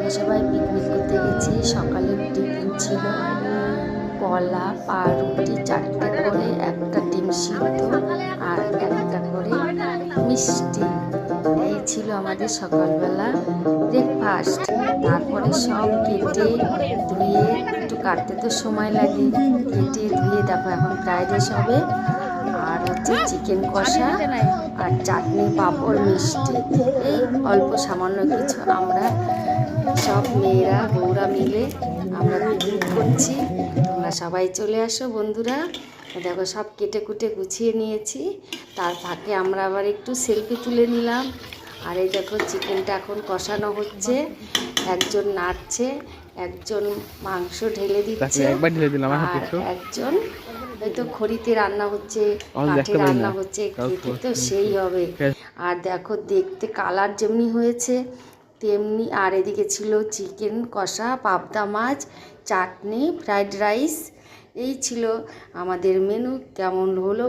আমরা সবাই পিকনিক করতে গেছি। সকালের টিফিন ছিল কলা, পাউরুটি 4টে করে, একটা ডিম সিদ্ধ আর একটা করে মিষ্টি। এই ছিল আমাদের সকালবেলা ব্রেকফাস্ট। তারপরে সব কেটে ধুয়ে, একটু কাটতে তো সময় লাগে, কেটে ধুয়ে দেখো এখন ফ্রাইড রাইস হবে, আর হচ্ছে চিকেন কষা আর চাটনি, পাঁপড়, মিষ্টি, এই অল্প সামান্য কিছু আমরা সব মেয়েরা বউরা মিলে আমরা পিকনিক করছি। তোমরা সবাই চলে আসো বন্ধুরা। দেখো সব কেটে কুটে গুছিয়ে নিয়েছি। তার ফাঁকে আমরা আবার একটু সেলফি তুলে নিলাম। আর এই দেখো চিকেনটা এখন কষানো হচ্ছে, একজন নাড়ছে, একজন মাংস ঢেলে দিচ্ছে, আর একজন হয়তো খড়িতে রান্না হচ্ছে, কাঠে রান্না হচ্ছে, খেতে তো সেই হবে। আর দেখো দেখতে কালার যেমনি হয়েছে তেমনি। আর এদিকে ছিল চিকেন কষা, পাবদা মাছ, চাটনি, ফ্রাইড রাইস। এই ছিল আমাদের মেনু। কেমন হলো